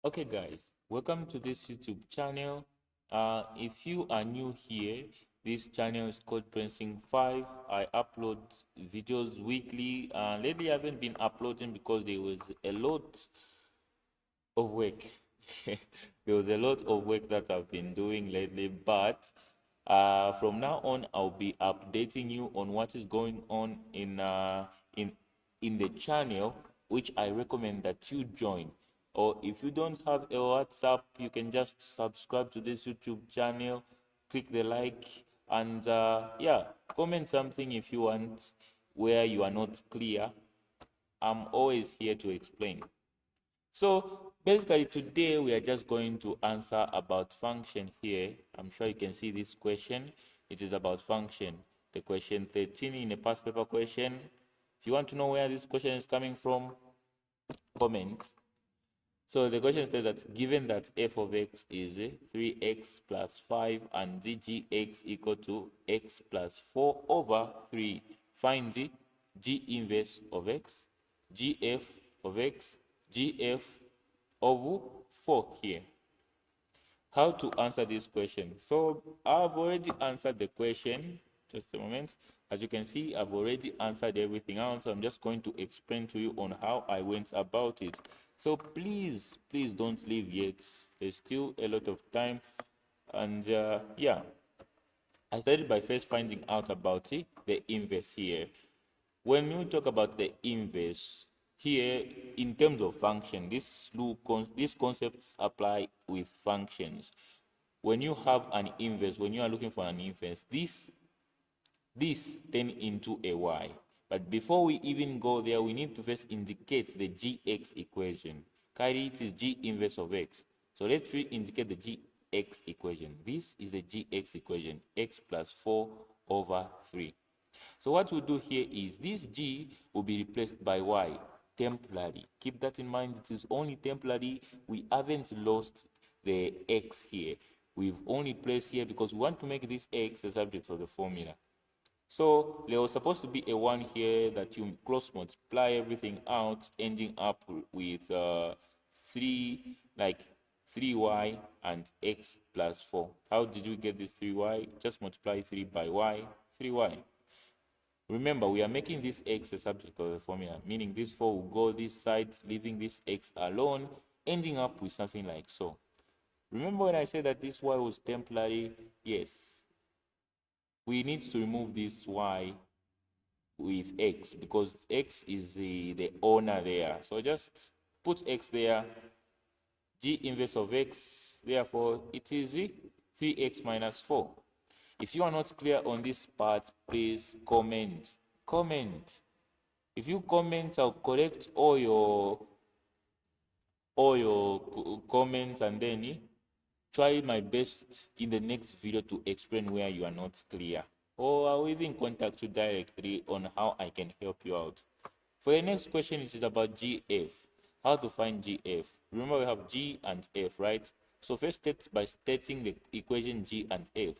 Okay guys, welcome to this YouTube channel. If you are new here, this channel is called Printing 5. I upload videos weekly. Lately I haven't been uploading because there was a lot of work. There was a lot of work that I've been doing lately, but from now on I'll be updating you on what is going on in in the channel, which I recommend that you join. Or if you don't have a WhatsApp, you can just subscribe to this YouTube channel, click the like, and yeah, comment something if you want where you are not clear. I'm always here to explain. So basically today we are just going to answer about function here. I'm sure you can see this question. It is about function. The question 13 in a past paper question. If you want to know where this question is coming from, comment. So the question says that given that f of x is 3x plus 5 and gx equal to x plus 4 over 3, find the g inverse of x, gf of x, gf of 4 here. How to answer this question? So I've already answered the question. Just a moment. As you can see, I've already answered everything else. I'm just going to explain to you on how I went about it. So please don't leave yet. There's still a lot of time. And yeah, I started by first finding out about the inverse here. When you talk about the inverse here, in terms of function, these concepts apply with functions. When you have an inverse, when you are looking for an inverse, this turn into a y. But before we even go there, we need to first indicate the gx equation. Carry it is g inverse of x. So let's indicate the gx equation. This is the gx equation, x plus 4 over 3. So what we'll do here is this g will be replaced by y temporarily. Keep that in mind. It is only temporary. We haven't lost the x here. We've only placed here because we want to make this x a subject of the formula. So there was supposed to be a 1 here that you cross multiply everything out, ending up with 3, like 3y and x plus 4. How did we get this 3y? Just multiply 3 by y, 3y. Remember, we are making this x a subject of the formula, meaning this 4 will go this side, leaving this x alone, ending up with something like so. Remember when I said that this y was temporary? Yes. We need to remove this y with x because x is the owner there. So just put x there, g inverse of x, therefore it is 3x minus 4. If you are not clear on this part, please comment. Comment. If you comment, I'll correct all your comments, and then try my best in the next video to explain where you are not clear, or I'll even contact you directly on how I can help you out. For the next question, it is about gf. How to find gf? Remember, we have g and f, right? So first start by stating the equation g and f.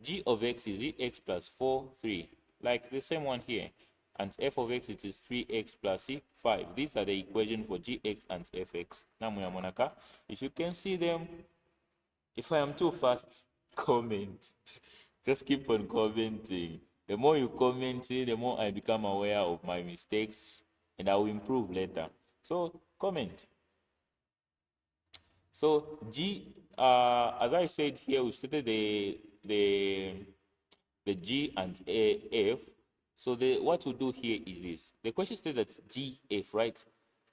G of x is x plus 4, 3, like the same one here. And f of x, it is 3x plus 5. These are the equations for gx and fx. Namu monaka. If you can see them, if I am too fast, comment. Just keep on commenting. The more you comment, the more I become aware of my mistakes and I will improve later. So comment. So G, as I said here, we stated the G and F. So what we do here is this. The question states that GF, right?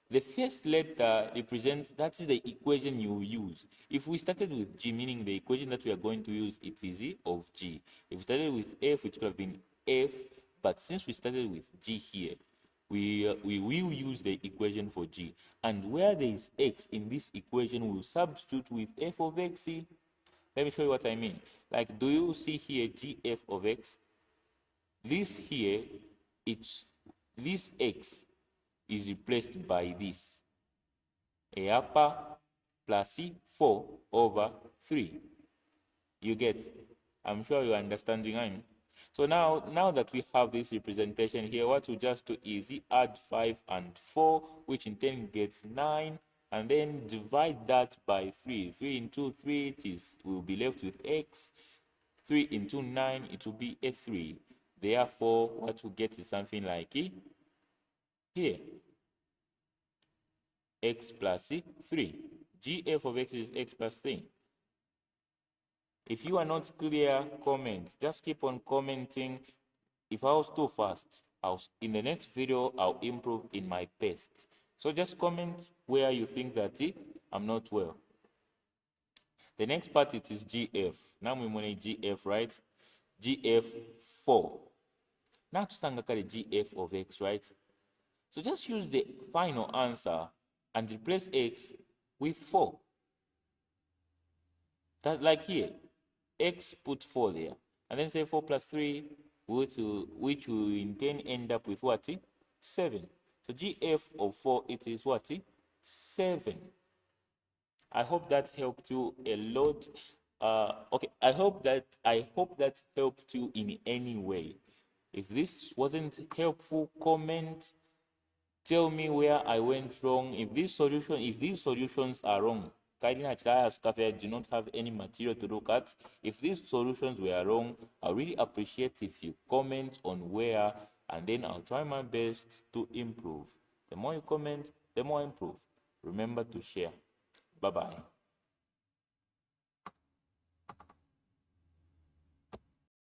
The first letter represents, that is the equation you use. If we started with G, meaning the equation that we are going to use, it is E of G. If we started with F, it could have been F, but since we started with G here, we will use the equation for G. And where there is X in this equation, we'll substitute with F of X. Let me show you what I mean. Like, do you see here GF of X? This here, it's this X is replaced by this a upper plus C4 over 3. You get? I'm sure you're understanding. So now that we have this representation here, what we just do is add 5 and 4, which in turn gets 9, and then divide that by 3. 3 into 3, we'll be left with x. 3 into 9, it will be a 3. Therefore, what we get is something like here, x plus 3. GF of x is x plus 3. If you are not clear, comment. Just keep on commenting. If I was too fast, in the next video, I'll improve in my best. So just comment where you think that I'm not well. The next part, it is GF. Now we want GF, right? GF 4. Now to tusanga GF of x, right? So just use the final answer and replace x with 4. That, like here, x, put 4 there, and then say 4 plus 3, which will in turn end up with what? 7. So GF of 4, it is what? 7. I hope that helped you a lot. Okay, I hope that helped you in any way. If this wasn't helpful, comment. Tell me where I went wrong. If these solutions are wrong, I do not have any material to look at. If these solutions were wrong, I really appreciate if you comment on where, and then I'll try my best to improve. The more you comment, the more I improve. Remember to share. Bye bye.